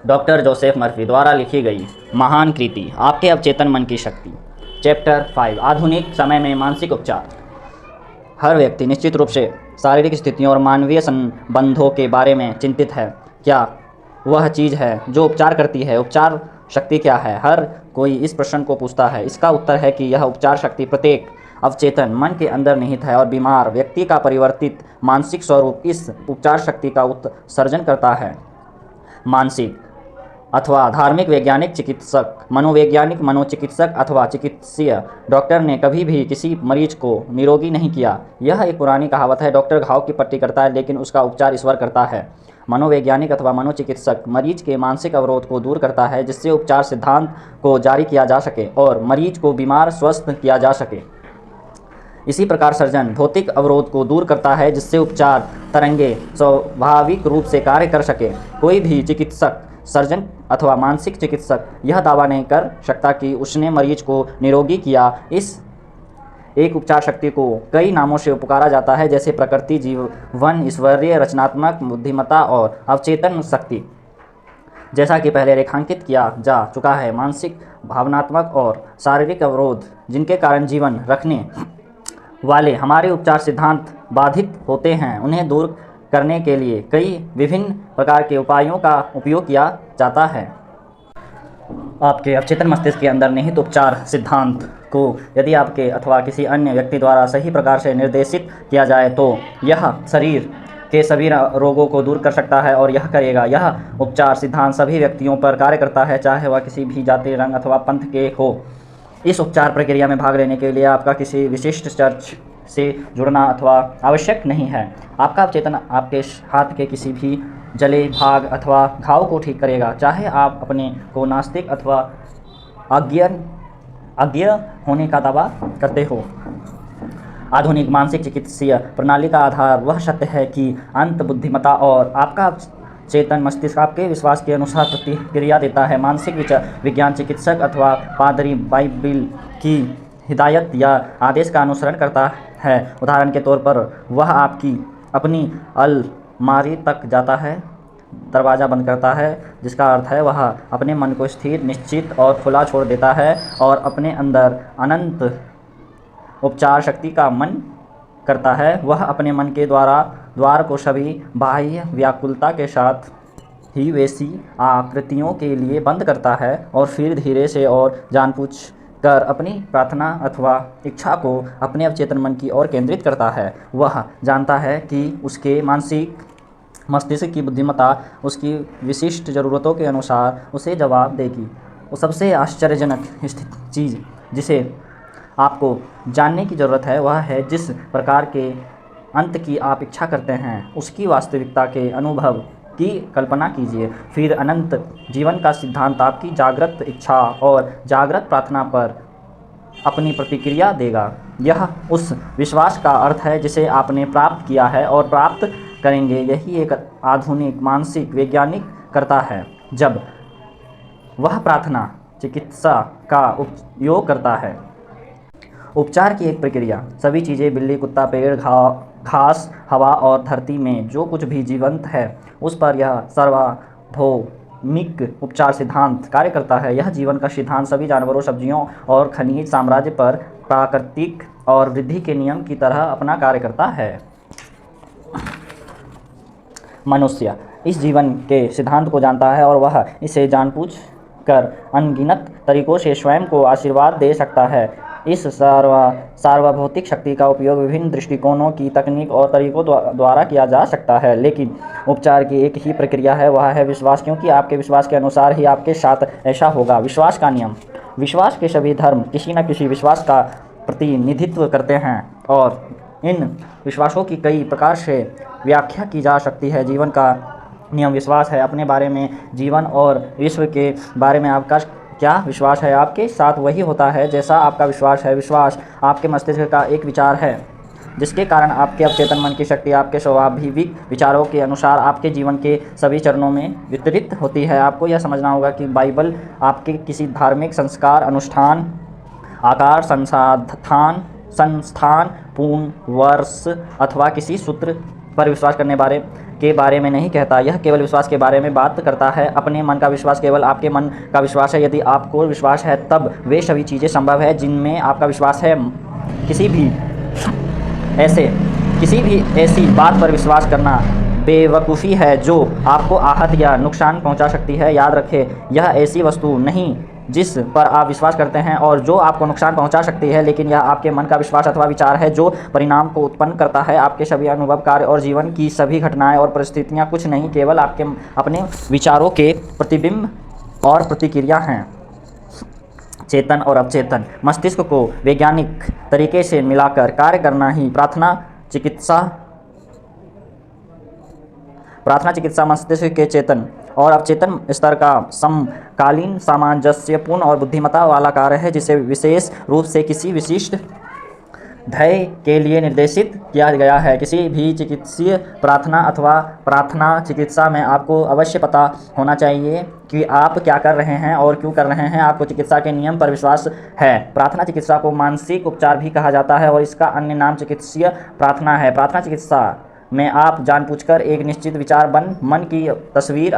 Doctor Joseph Murphy द्वारा लिखी गई महान कृति आपके अवचेतन मन की शक्ति। चैप्टर 5 आधुनिक समय में मानसिक उपचार। हर व्यक्ति निश्चित रूप से शारीरिक स्थितियों और मानवीय संबंधों के बारे में चिंतित है। क्या वह चीज़ है जो उपचार करती है? उपचार शक्ति क्या है? हर कोई इस प्रश्न को पूछता है। इसका उत्तर है कि यह उपचार शक्ति प्रत्येक अवचेतन मन के अंदर निहित है और बीमार व्यक्ति का परिवर्तित मानसिक स्वरूप इस उपचार शक्ति का उत्सर्जन करता है। मानसिक अथवा धार्मिक वैज्ञानिक चिकित्सक, मनोवैज्ञानिक मनोचिकित्सक अथवा चिकित्सीय डॉक्टर ने कभी भी किसी मरीज को निरोगी नहीं किया। यह एक पुरानी कहावत है। डॉक्टर घाव की पट्टी करता है लेकिन उसका उपचार ईश्वर करता है। मनोवैज्ञानिक अथवा मनोचिकित्सक मरीज के मानसिक अवरोध को दूर करता है जिससे उपचार सिद्धांत को जारी किया जा सके और मरीज को बीमार स्वस्थ किया जा सके। इसी प्रकार सर्जन भौतिक अवरोध को दूर करता है जिससे उपचार तरंगे स्वाभाविक रूप से कार्य कर सके। कोई भी चिकित्सक, सर्जन अथवा मानसिक चिकित्सक यह दावा नहीं कर सकता कि उसने मरीज को निरोगी किया। इस एक उपचार शक्ति को कई नामों से पुकारा जाता है जैसे प्रकृति, जीवन, ईश्वरीय, रचनात्मक, बुद्धिमत्ता और अवचेतन शक्ति। जैसा कि पहले रेखांकित किया जा चुका है, मानसिक, भावनात्मक और शारीरिक अवरोध जिनके कारण जीवन रखने वाले हमारे उपचार सिद्धांत बाधित होते हैं, उन्हें दूर करने के लिए कई विभिन्न प्रकार के उपायों का उपयोग किया जाता है। आपके अवचेतन मस्तिष्क के अंदर निहित उपचार सिद्धांत को यदि आपके अथवा किसी अन्य व्यक्ति द्वारा सही प्रकार से निर्देशित किया जाए तो यह शरीर के सभी रोगों को दूर कर सकता है और यह करेगा। यह उपचार सिद्धांत सभी व्यक्तियों पर कार्य करता है, चाहे वह किसी भी जाति, रंग अथवा पंथ के हो। इस उपचार प्रक्रिया में भाग लेने के लिए आपका किसी विशिष्ट चर्च से जुड़ना अथवा आवश्यक नहीं है। आपका अवचेतन आपके हाथ के किसी भी जले भाग अथवा घाव को ठीक करेगा, चाहे आप अपने को नास्तिक अथवा अज्ञ होने का दावा करते हो। आधुनिक मानसिक चिकित्सीय प्रणाली का आधार वह सत्य है कि अंत बुद्धिमत्ता और आपका चेतन मस्तिष्क आपके विश्वास के अनुसार प्रतिक्रिया देता है। मानसिक विज्ञान चिकित्सक अथवा पादरी बाइबिल की हिदायत या आदेश का अनुसरण करता है। उदाहरण के तौर पर वह आपकी अपनी अलमारी तक जाता है, दरवाज़ा बंद करता है, जिसका अर्थ है वह अपने मन को स्थिर, निश्चित और खुला छोड़ देता है और अपने अंदर अनंत उपचार शक्ति का मन करता है। वह अपने मन के द्वार को सभी बाह्य व्याकुलता के साथ ही वैसी आकृतियों के लिए बंद करता है और फिर धीरे से और जानबूझ कर अपनी प्रार्थना अथवा इच्छा को अपने अवचेतन मन की ओर केंद्रित करता है। वह जानता है कि उसके मानसिक मस्तिष्क की बुद्धिमत्ता उसकी विशिष्ट ज़रूरतों के अनुसार उसे जवाब देगी। वो सबसे आश्चर्यजनक चीज़ जिसे आपको जानने की ज़रूरत है वह है जिस प्रकार के अंत की आप इच्छा करते हैं उसकी वास्तविकता के अनुभव की कल्पना कीजिए। फिर अनंत जीवन का सिद्धांत आपकी जागृत इच्छा और जागृत प्रार्थना पर अपनी प्रतिक्रिया देगा। यह उस विश्वास का अर्थ है जिसे आपने प्राप्त किया है और प्राप्त करेंगे। यही एक आधुनिक मानसिक वैज्ञानिक करता है जब वह प्रार्थना चिकित्सा का उपयोग करता है। उपचार की एक प्रक्रिया सभी चीज़ें, बिल्ली, कुत्ता, पेड़, घास, हवा और धरती में जो कुछ भी जीवंत है उस पर यह सार्वभौमिक उपचार सिद्धांत कार्य करता है। यह जीवन का सिद्धांत सभी जानवरों, सब्जियों और खनिज साम्राज्य पर प्राकृतिक और वृद्धि के नियम की तरह अपना कार्य करता है। मनुष्य इस जीवन के सिद्धांत को जानता है और वह इसे जानबूझ कर अनगिनत तरीकों से स्वयं को आशीर्वाद दे सकता है। इस सार्वभौतिक शक्ति का उपयोग विभिन्न दृष्टिकोणों की तकनीक और तरीकों द्वारा किया जा सकता है, लेकिन उपचार की एक ही प्रक्रिया है, वह है विश्वास, क्योंकि आपके विश्वास के अनुसार ही आपके साथ ऐसा होगा। विश्वास का नियम। विश्वास के सभी धर्म किसी न किसी विश्वास का प्रतिनिधित्व करते हैं और इन विश्वासों की कई प्रकार से व्याख्या की जा सकती है। जीवन का नियम विश्वास है। अपने बारे में, जीवन और विश्व के बारे में आपका क्या विश्वास है? आपके साथ वही होता है जैसा आपका विश्वास है। विश्वास आपके मस्तिष्क का एक विचार है जिसके कारण आपके अवचेतन मन की शक्ति आपके स्वाभाविक विचारों के अनुसार आपके जीवन के सभी चरणों में वितरित होती है। आपको यह समझना होगा कि बाइबल आपके किसी धार्मिक संस्कार, अनुष्ठान, आकार, संस्थान, पूर्ण वर्ष अथवा किसी सूत्र पर विश्वास करने बारे के बारे में नहीं कहता, यह केवल विश्वास के बारे में बात करता है। अपने मन का विश्वास केवल आपके मन का विश्वास है। यदि आपको विश्वास है तब वे सभी चीज़ें संभव है जिनमें आपका विश्वास है। किसी भी ऐसी बात पर विश्वास करना बेवकूफ़ी है जो आपको आहत या नुकसान पहुंचा सकती है। याद रखें, यह ऐसी वस्तु नहीं जिस पर आप विश्वास करते हैं और जो आपको नुकसान पहुंचा सकती है, लेकिन यह आपके मन का विश्वास अथवा विचार है जो परिणाम को उत्पन्न करता है। आपके सभी अनुभव, कार्य और जीवन की सभी घटनाएं और परिस्थितियां कुछ नहीं, केवल आपके अपने विचारों के प्रतिबिंब और प्रतिक्रिया हैं। चेतन और अवचेतन मस्तिष्क को वैज्ञानिक तरीके से मिलाकर कार्य करना ही प्रार्थना चिकित्सा मस्तिष्क के चेतन और अवचेतन स्तर का समकालीन, सामंजस्यपूर्ण और बुद्धिमत्ता वाला कार्य है, जिसे विशेष रूप से किसी विशिष्ट ध्येय के लिए निर्देशित किया गया है। किसी भी चिकित्सीय प्रार्थना अथवा प्रार्थना चिकित्सा में आपको अवश्य पता होना चाहिए कि आप क्या कर रहे हैं और क्यों कर रहे हैं। आपको चिकित्सा के नियम पर विश्वास है। प्रार्थना चिकित्सा को मानसिक उपचार भी कहा जाता है और इसका अन्य नाम चिकित्सीय प्रार्थना है। प्रार्थना चिकित्सा में आप जानबूझकर एक निश्चित विचार, मन की तस्वीर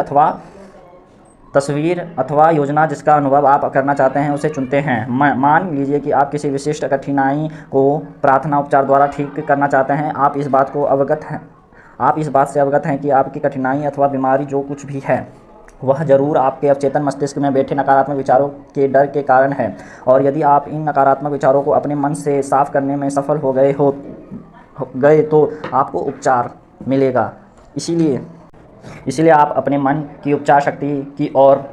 अथवा योजना जिसका अनुभव आप करना चाहते हैं उसे चुनते हैं। मान लीजिए कि आप किसी विशिष्ट कठिनाई को प्रार्थना उपचार द्वारा ठीक करना चाहते हैं। आप इस बात से अवगत हैं कि आपकी कठिनाई अथवा बीमारी जो कुछ भी है वह जरूर आपके अवचेतन मस्तिष्क में बैठे नकारात्मक विचारों के डर के कारण है। और यदि आप इन नकारात्मक विचारों को अपने मन से साफ करने में सफल हो गए तो आपको उपचार मिलेगा। इसीलिए आप अपने मन की उपचार शक्ति की ओर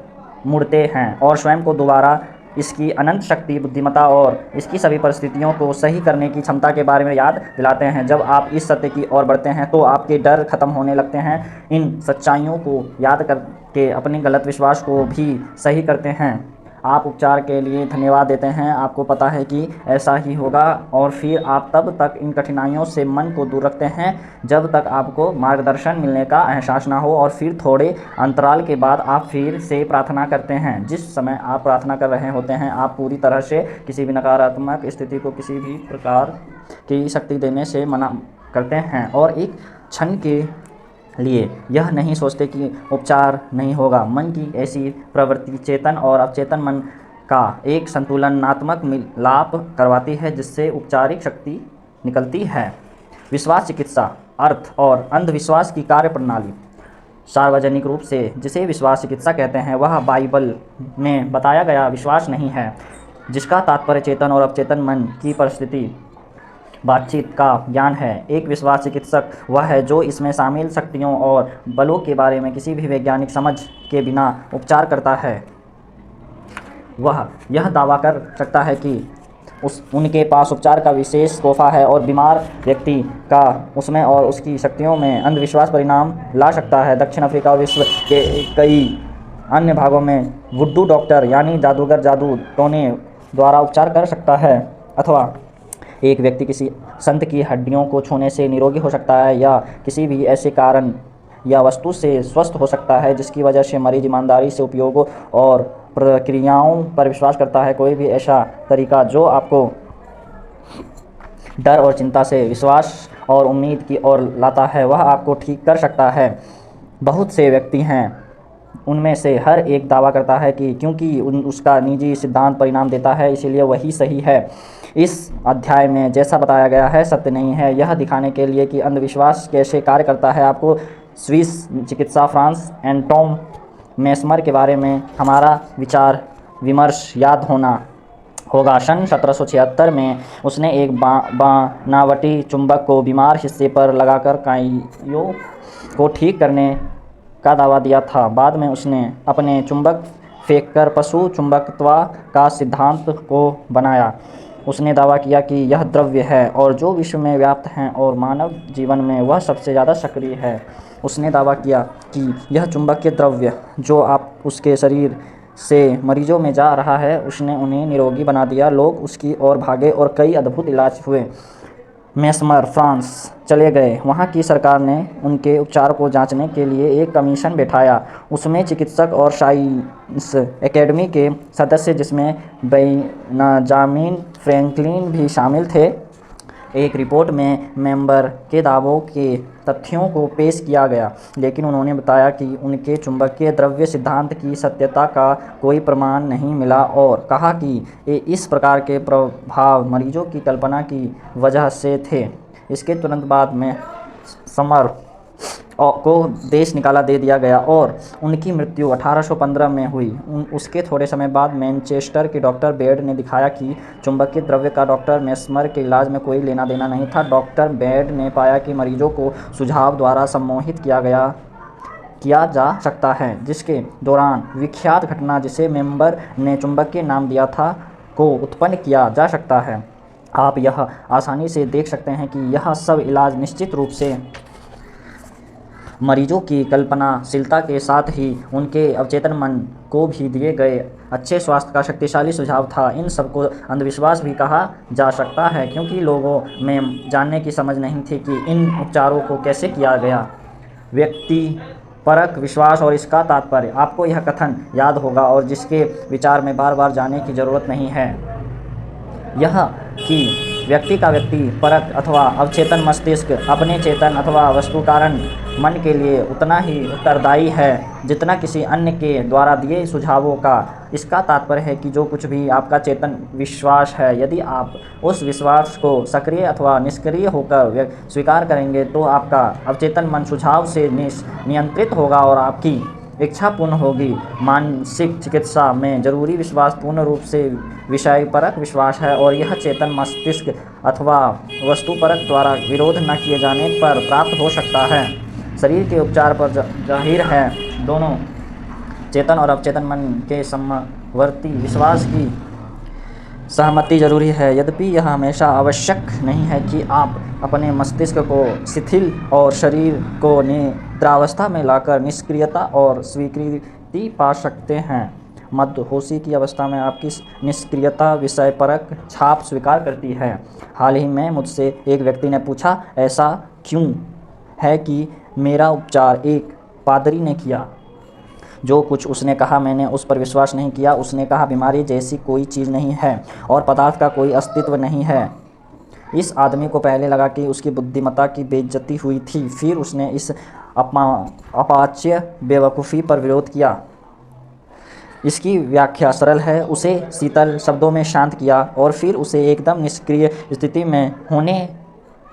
मुड़ते हैं और स्वयं को दोबारा इसकी अनंत शक्ति, बुद्धिमत्ता और इसकी सभी परिस्थितियों को सही करने की क्षमता के बारे में याद दिलाते हैं। जब आप इस सत्य की ओर बढ़ते हैं तो आपके डर खत्म होने लगते हैं। इन सच्चाइयों को याद करके अपने गलत विश्वास को भी सही करते हैं। आप उपचार के लिए धन्यवाद देते हैं। आपको पता है कि ऐसा ही होगा और फिर आप तब तक इन कठिनाइयों से मन को दूर रखते हैं जब तक आपको मार्गदर्शन मिलने का एहसास ना हो, और फिर थोड़े अंतराल के बाद आप फिर से प्रार्थना करते हैं। जिस समय आप प्रार्थना कर रहे होते हैं आप पूरी तरह से किसी भी नकारात्मक स्थिति को किसी भी प्रकार की शक्ति देने से मना करते हैं और एक क्षण के लिए यह नहीं सोचते कि उपचार नहीं होगा। मन की ऐसी प्रवृत्ति चेतन और अवचेतन मन का एक संतुलनात्मक मिलाप करवाती है जिससे उपचारिक शक्ति निकलती है। विश्वास चिकित्सा, अर्थ और अंधविश्वास की कार्य प्रणाली। सार्वजनिक रूप से जिसे विश्वास चिकित्सा कहते हैं वह बाइबल में बताया गया विश्वास नहीं है, जिसका तात्पर्य चेतन और अवचेतन मन की परिस्थिति बातचीत का ज्ञान है। एक विश्वास चिकित्सक वह है जो इसमें शामिल शक्तियों और बलों के बारे में किसी भी वैज्ञानिक समझ के बिना उपचार करता है। वह यह दावा कर सकता है कि उनके पास उपचार का विशेष तोहफा है और बीमार व्यक्ति का उसमें और उसकी शक्तियों में अंधविश्वास परिणाम ला सकता है। दक्षिण अफ्रीका और विश्व के कई अन्य भागों में वुड्डू डॉक्टर यानी जादूगर जादू टोने द्वारा उपचार कर सकता है, अथवा एक व्यक्ति किसी संत की हड्डियों को छूने से निरोगी हो सकता है या किसी भी ऐसे कारण या वस्तु से स्वस्थ हो सकता है जिसकी वजह से मरीज ईमानदारी से उपयोगों और प्रक्रियाओं पर विश्वास करता है। कोई भी ऐसा तरीका जो आपको डर और चिंता से विश्वास और उम्मीद की ओर लाता है वह आपको ठीक कर सकता है। बहुत से व्यक्ति हैं, उनमें से हर एक दावा करता है कि क्योंकि उसका निजी सिद्धांत परिणाम देता है इसलिए वही सही है। इस अध्याय में जैसा बताया गया है सत्य नहीं है। यह दिखाने के लिए कि अंधविश्वास कैसे कार्य करता है आपको स्विस चिकित्सा फ्रांस एंटोम मेस्मर के बारे में हमारा विचार विमर्श याद होगा। सन 1776 में उसने एक बनावटी चुंबक को बीमार हिस्से पर लगाकर काइयों को ठीक करने का दावा दिया था। बाद में उसने अपने चुंबक फेंककर पशु चुंबकत्व का सिद्धांत को बनाया। उसने दावा किया कि यह द्रव्य है और जो विश्व में व्याप्त हैं और मानव जीवन में वह सबसे ज़्यादा सक्रिय है। उसने दावा किया कि यह चुंबकीय द्रव्य जो आप उसके शरीर से मरीजों में जा रहा है उसने उन्हें निरोगी बना दिया। लोग उसकी ओर भागे और कई अद्भुत इलाज हुए। मेस्मर फ्रांस चले गए। वहाँ की सरकार ने उनके उपचार को जांचने के लिए एक कमीशन बैठाया। उसमें चिकित्सक और साइंस एकेडमी के सदस्य जिसमें बेंजामिन फ्रैंकलिन भी शामिल थे एक रिपोर्ट में मेंबर के दावों के तथ्यों को पेश किया गया, लेकिन उन्होंने बताया कि उनके चुंबकीय द्रव्य सिद्धांत की सत्यता का कोई प्रमाण नहीं मिला और कहा कि इस प्रकार के प्रभाव मरीजों की कल्पना की वजह से थे। इसके तुरंत बाद में समर को देश निकाला दे दिया गया और उनकी मृत्यु 1815 में हुई। उसके थोड़े समय बाद मैनचेस्टर के डॉक्टर बेड ने दिखाया कि चुंबकीय द्रव्य का डॉक्टर मेस्मर के इलाज में कोई लेना देना नहीं था। डॉक्टर बेड ने पाया कि मरीजों को सुझाव द्वारा सम्मोहित किया जा सकता है, जिसके दौरान विख्यात घटना जिसे मेंबर ने चुंबकीय नाम दिया था को उत्पन्न किया जा सकता है। आप यह आसानी से देख सकते हैं कि यह सब इलाज निश्चित रूप से मरीजों की कल्पनाशीलता के साथ ही उनके अवचेतन मन को भी दिए गए अच्छे स्वास्थ्य का शक्तिशाली सुझाव था। इन सबको अंधविश्वास भी कहा जा सकता है, क्योंकि लोगों में जानने की समझ नहीं थी कि इन उपचारों को कैसे किया गया। व्यक्ति परक विश्वास और इसका तात्पर्य आपको यह कथन याद होगा और जिसके विचार में बार बार जाने की ज़रूरत नहीं है, यह कि व्यक्ति का व्यक्ति परक अथवा अवचेतन मस्तिष्क अपने चेतन अथवा वस्तु कारण मन के लिए उतना ही उत्तरदायी है जितना किसी अन्य के द्वारा दिए सुझावों का। इसका तात्पर्य है कि जो कुछ भी आपका चेतन विश्वास है, यदि आप उस विश्वास को सक्रिय अथवा निष्क्रिय होकर स्वीकार करेंगे तो आपका अवचेतन मन सुझाव से नियंत्रित होगा और आपकी इच्छा पूर्ण होगी। मानसिक चिकित्सा में जरूरी विश्वास पूर्ण रूप से विषय परक विश्वास है और यह चेतन मस्तिष्क अथवा वस्तु परक द्वारा विरोध न किए जाने पर प्राप्त हो सकता है। शरीर के उपचार पर जाहिर है दोनों चेतन और अवचेतन मन के समवर्ती विश्वास की सहमति जरूरी है। यद्यपि यह हमेशा आवश्यक नहीं है कि आप अपने मस्तिष्क को शिथिल और शरीर को निद्रावस्था में लाकर निष्क्रियता और स्वीकृति पा सकते हैं। मध्यहोशी की अवस्था में आपकी निष्क्रियता विषय परक छाप स्वीकार करती है। हाल ही में मुझसे एक व्यक्ति ने पूछा, ऐसा क्यों है कि मेरा उपचार एक पादरी ने किया? जो कुछ उसने कहा मैंने उस पर विश्वास नहीं किया। उसने कहा, बीमारी जैसी कोई चीज़ नहीं है और पदार्थ का कोई अस्तित्व नहीं है। इस आदमी को पहले लगा कि उसकी बुद्धिमत्ता की बेइज्जती हुई थी, फिर उसने इस अपाच्य बेवकूफ़ी पर विरोध किया। इसकी व्याख्या सरल है, उसे शीतल शब्दों में शांत किया और फिर उसे एकदम निष्क्रिय स्थिति में होने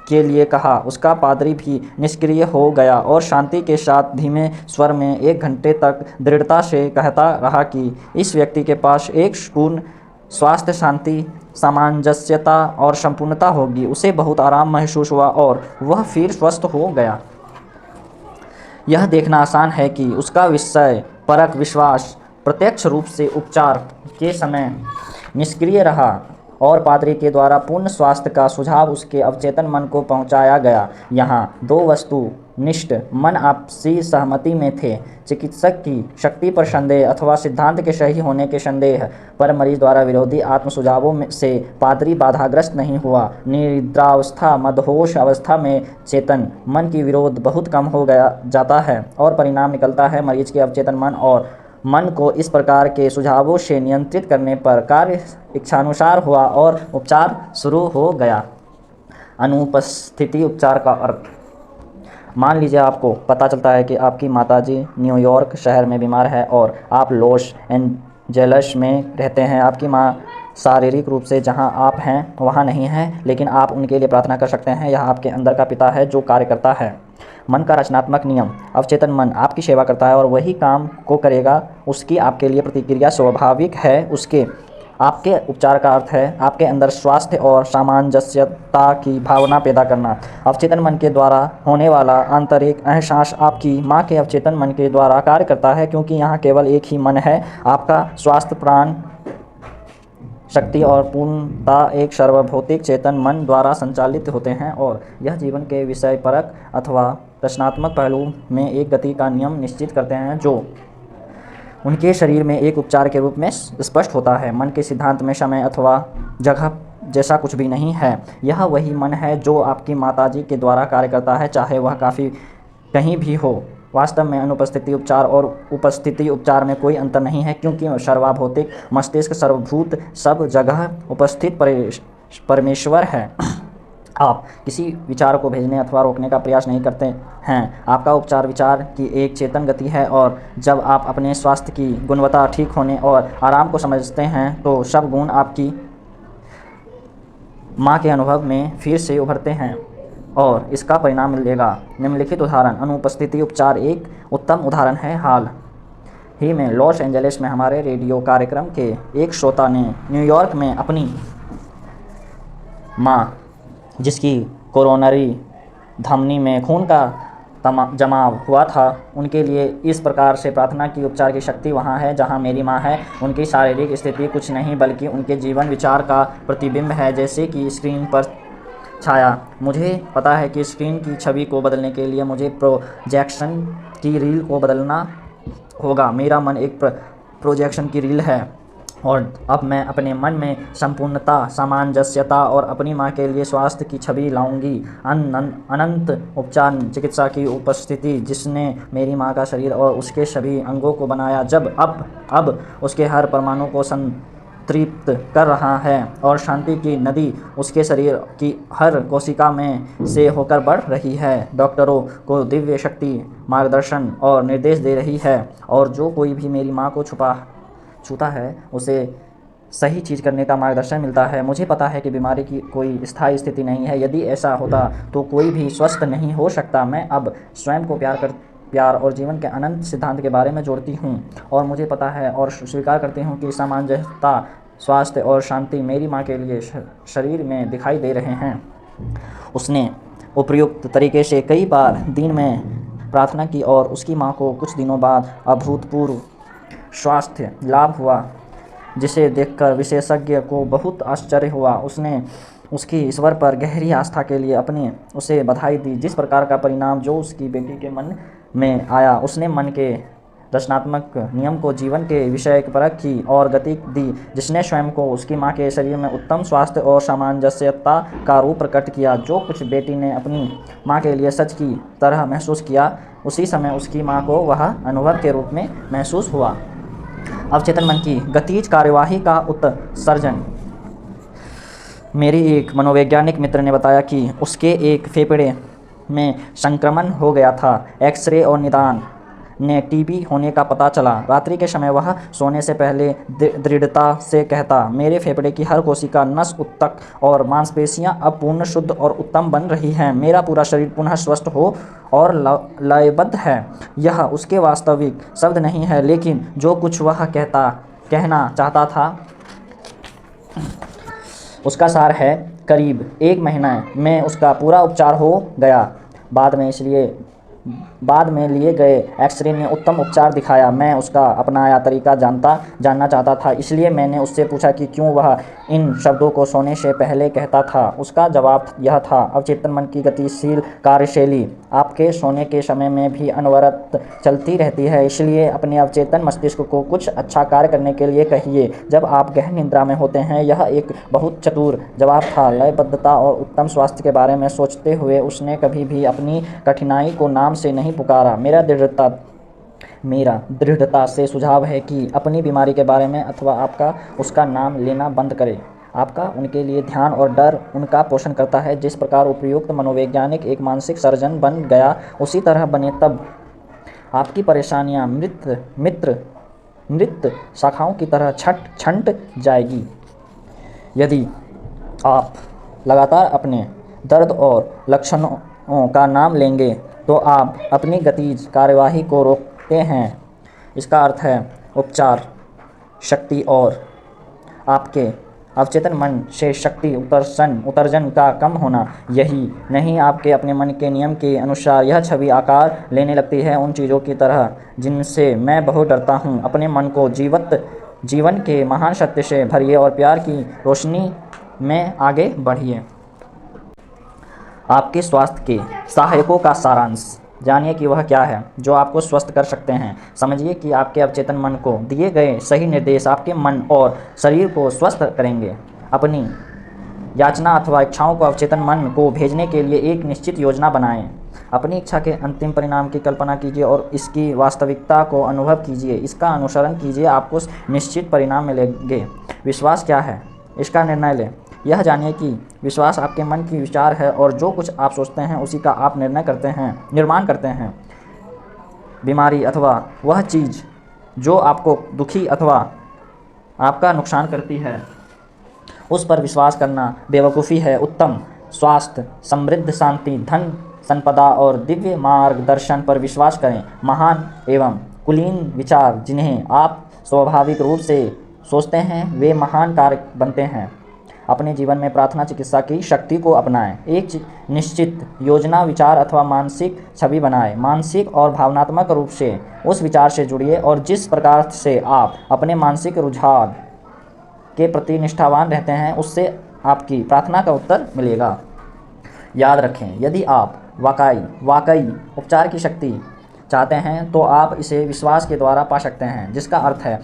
के लिए कहा। उसका पादरी भी निष्क्रिय हो गया और शांति के साथ धीमे स्वर में 1 घंटे तक दृढ़ता से कहता रहा कि इस व्यक्ति के पास एक पूर्ण स्वास्थ्य, शांति, सामंजस्यता और संपूर्णता होगी। उसे बहुत आराम महसूस हुआ और वह फिर स्वस्थ हो गया। यह देखना आसान है कि उसका विषय परक विश्वास प्रत्यक्ष रूप से उपचार के समय निष्क्रिय रहा और पादरी के द्वारा पूर्ण स्वास्थ्य का सुझाव उसके अवचेतन मन को पहुंचाया गया। यहाँ 2 वस्तुनिष्ठ मन आपसी सहमति में थे। चिकित्सक की शक्ति पर संदेह अथवा सिद्धांत के सही होने के संदेह पर मरीज द्वारा विरोधी आत्म सुझावों से पादरी बाधाग्रस्त नहीं हुआ। निद्रावस्था मदहोश अवस्था में चेतन मन की विरोध बहुत कम हो जाता है और परिणाम निकलता है मरीज के अवचेतन मन को इस प्रकार के सुझावों से नियंत्रित करने पर कार्य इच्छानुसार हुआ और उपचार शुरू हो गया। अनुपस्थिति उपचार का अर्थ। मान लीजिए आपको पता चलता है कि आपकी माताजी न्यूयॉर्क शहर में बीमार है और आप लॉस एंजेलिस में रहते हैं। आपकी माँ शारीरिक रूप से जहां आप हैं वहां नहीं है, लेकिन आप उनके लिए प्रार्थना कर सकते हैं। यह आपके अंदर का पिता है जो कार्य करता है। मन का रचनात्मक नियम। अवचेतन मन आपकी सेवा करता है और वही काम को करेगा। उसकी आपके लिए प्रतिक्रिया स्वाभाविक है। आपके उपचार का अर्थ है आपके अंदर स्वास्थ्य और सामंजस्यता की भावना पैदा करना। अवचेतन मन के द्वारा होने वाला आंतरिक एहसास आपकी माँ के अवचेतन मन के द्वारा कार्य करता है, क्योंकि यहाँ केवल एक ही मन है। आपका स्वास्थ्य, प्राण, शक्ति और पूर्णता एक सर्वभौतिक चेतन मन द्वारा संचालित होते हैं और यह जीवन के विषय परक अथवा रचनात्मक पहलू में एक गति का नियम निश्चित करते हैं जो उनके शरीर में एक उपचार के रूप में स्पष्ट होता है। मन के सिद्धांत में समय अथवा जगह जैसा कुछ भी नहीं है। यह वही मन है जो आपकी माताजी के द्वारा कार्य करता है, चाहे वह काफ़ी कहीं भी हो। वास्तव में अनुपस्थिति उपचार और उपस्थिति उपचार में कोई अंतर नहीं है, क्योंकि सर्वभौतिक मस्तिष्क सर्वभूत सब जगह उपस्थित परमेश्वर है। आप किसी विचार को भेजने अथवा रोकने का प्रयास नहीं करते हैं। आपका उपचार विचार की एक चेतन गति है और जब आप अपने स्वास्थ्य की गुणवत्ता, ठीक होने और आराम को समझते हैं तो सब गुण आपकी माँ के अनुभव में फिर से उभरते हैं और इसका परिणाम मिलेगा। निम्नलिखित उदाहरण अनुपस्थिति उपचार एक उत्तम उदाहरण है। हाल ही में लॉस एंजलिस में हमारे रेडियो कार्यक्रम के एक श्रोता ने न्यूयॉर्क में अपनी माँ, जिसकी कोरोनरी धमनी में खून का जमाव हुआ था, उनके लिए इस प्रकार से प्रार्थना की, उपचार की शक्ति वहाँ है जहाँ मेरी माँ है। उनकी शारीरिक स्थिति कुछ नहीं बल्कि उनके जीवन विचार का प्रतिबिंब है, जैसे कि स्क्रीन पर छाया। मुझे पता है कि स्क्रीन की छवि को बदलने के लिए मुझे प्रोजेक्शन की रील को बदलना होगा। मेरा मन एक प्रोजेक्शन की रील है और अब मैं अपने मन में संपूर्णता, सामंजस्यता और अपनी माँ के लिए स्वास्थ्य की छवि लाऊंगी। अनंत उपचार चिकित्सा की उपस्थिति जिसने मेरी माँ का शरीर और उसके सभी अंगों को बनाया, जब अब उसके हर परमाणु को संतृप्त कर रहा है और शांति की नदी उसके शरीर की हर कोशिका में से होकर बढ़ रही है, डॉक्टरों को दिव्य शक्ति, मार्गदर्शन और निर्देश दे रही है। और जो कोई भी मेरी माँ को छूता है उसे सही चीज़ करने का मार्गदर्शन मिलता है। मुझे पता है कि बीमारी की कोई स्थायी स्थिति नहीं है। यदि ऐसा होता तो कोई भी स्वस्थ नहीं हो सकता। मैं अब स्वयं को प्यार और जीवन के अनंत सिद्धांत के बारे में जोड़ती हूँ और मुझे पता है और स्वीकार करती हूँ कि सामंजस्यता, स्वास्थ्य और शांति मेरी माँ के लिए शरीर में दिखाई दे रहे हैं। उसने उपयुक्त तरीके से कई बार दिन में प्रार्थना की और उसकी माँ को कुछ दिनों बाद अभूतपूर्व स्वास्थ्य लाभ हुआ, जिसे देखकर विशेषज्ञ को बहुत आश्चर्य हुआ। उसने उसकी ईश्वर पर गहरी आस्था के लिए उसे बधाई दी। जिस प्रकार का परिणाम जो उसकी बेटी के मन में आया, उसने मन के रचनात्मक नियम को जीवन के विषय परख की और गति दी, जिसने स्वयं को उसकी माँ के शरीर में उत्तम स्वास्थ्य और सामंजस्यता का रूप प्रकट किया। जो कुछ बेटी ने अपनी माँ के लिए सच की तरह महसूस किया, उसी समय उसकी माँ को वह अनुभव के रूप में महसूस हुआ। अवचेतन मन की गतिज कार्यवाही का उत्सर्जन। मेरे एक मनोवैज्ञानिक मित्र ने बताया कि उसके एक फेफड़े में संक्रमण हो गया था। एक्सरे और निदान ने टीबी होने का पता चला। रात्रि के समय वह सोने से पहले दृढ़ता से कहता, मेरे फेफड़े की हर कोशिका, नस, ऊतक और मांसपेशियां अब पूर्ण शुद्ध और उत्तम बन रही हैं। मेरा पूरा शरीर पुनः स्वस्थ हो और लयबद्ध है। यह उसके वास्तविक शब्द नहीं है, लेकिन जो कुछ वह कहना चाहता था उसका सार है। करीब 1 महीने में उसका पूरा उपचार हो गया। बाद में लिए गए एक्सरे ने उत्तम उपचार दिखाया। मैं उसका अपनाया तरीका जानना चाहता था, इसलिए मैंने उससे पूछा कि क्यों वह इन शब्दों को सोने से पहले कहता था। उसका जवाब यह था, अवचेतन मन की गतिशील कार्यशैली आपके सोने के समय में भी अनवरत चलती रहती है, इसलिए अपने अवचेतन मस्तिष्क को कुछ अच्छा कार्य करने के लिए कहिए जब आप गहन निद्रा में होते हैं। यह एक बहुत चतुर जवाब था। लयबद्धता और उत्तम स्वास्थ्य के बारे में सोचते हुए उसने कभी भी अपनी कठिनाई को नाम से नहीं पुकारा। मेरा दृढ़ता से सुझाव है कि अपनी बीमारी के बारे में अथवा आपका उसका नाम लेना बंद करें। आपका उनके लिए ध्यान और डर उनका पोषण करता है। जिस प्रकार उपयुक्त मनोवैज्ञानिक एक मानसिक सर्जन बन गया, उसी तरह बने तब आपकी परेशानियां मृत शाखाओं की तरह छंट जाएगी। यदि आप लगातार अपने दर्द और लक्षणों का नाम लेंगे तो आप अपनी गतिज कार्यवाही को रोकते हैं। इसका अर्थ है उपचार शक्ति और आपके अवचेतन मन से शक्ति उत्सर्जन का कम होना। यही नहीं, आपके अपने मन के नियम के अनुसार यह छवि आकार लेने लगती है उन चीज़ों की तरह जिनसे मैं बहुत डरता हूँ। अपने मन को जीवन के महान सत्य से भरिए और प्यार की रोशनी में आगे बढ़िए। आपके स्वास्थ्य के सहायकों का सारांश जानिए कि वह क्या है जो आपको स्वस्थ कर सकते हैं। समझिए कि आपके अवचेतन मन को दिए गए सही निर्देश आपके मन और शरीर को स्वस्थ करेंगे। अपनी याचना अथवा इच्छाओं को अवचेतन मन को भेजने के लिए एक निश्चित योजना बनाएं। अपनी इच्छा के अंतिम परिणाम की कल्पना कीजिए और इसकी वास्तविकता को अनुभव कीजिए। इसका अनुसरण कीजिए, आपको निश्चित परिणाम मिलेंगे। विश्वास क्या है, इसका निर्णय लें। यह जानिए कि विश्वास आपके मन की विचार है और जो कुछ आप सोचते हैं उसी का आप निर्माण करते हैं। बीमारी अथवा वह चीज़ जो आपको दुखी अथवा आपका नुकसान करती है उस पर विश्वास करना बेवकूफ़ी है। उत्तम स्वास्थ्य, समृद्ध, शांति, धन, संपदा और दिव्य मार्गदर्शन पर विश्वास करें। महान एवं कुलीन विचार जिन्हें आप स्वाभाविक रूप से सोचते हैं वे महान कार्य बनते हैं। अपने जीवन में प्रार्थना चिकित्सा की शक्ति को अपनाएं। एक निश्चित योजना, विचार अथवा मानसिक छवि बनाएं। मानसिक और भावनात्मक रूप से उस विचार से जुड़िए और जिस प्रकार से आप अपने मानसिक रुझान के प्रति निष्ठावान रहते हैं उससे आपकी प्रार्थना का उत्तर मिलेगा। याद रखें, यदि आप वाकई उपचार की शक्ति चाहते हैं तो आप इसे विश्वास के द्वारा पा सकते हैं, जिसका अर्थ है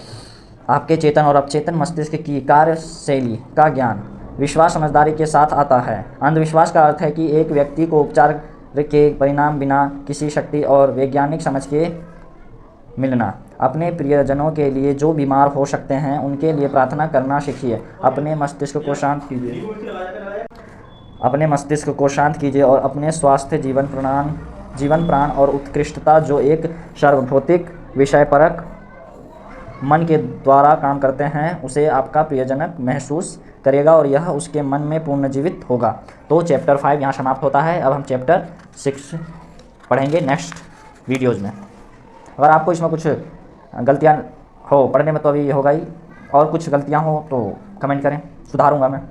आपके चेतन और अवचेतन मस्तिष्क की कार्यशैली का ज्ञान। विश्वास समझदारी के साथ आता है। अंधविश्वास का अर्थ है कि एक व्यक्ति को उपचार के परिणाम बिना किसी शक्ति और वैज्ञानिक समझ के मिलना। अपने प्रियजनों के लिए जो बीमार हो सकते हैं उनके लिए प्रार्थना करना सीखिए। अपने मस्तिष्क को शांत कीजिए और अपने स्वास्थ्य, जीवन प्राण और उत्कृष्टता जो एक सार्वभौतिक विषयपरक मन के द्वारा काम करते हैं उसे आपका प्रियजनक महसूस करेगा और यह उसके मन में पुनर्जीवित होगा। तो चैप्टर 5 यहाँ समाप्त होता है। अब हम चैप्टर 6 पढ़ेंगे नेक्स्ट वीडियोज़ में। अगर आपको इसमें कुछ गलतियाँ हो, पढ़ने में तो अभी होगा ही, और कुछ गलतियाँ हो तो कमेंट करें, सुधारूँगा मैं।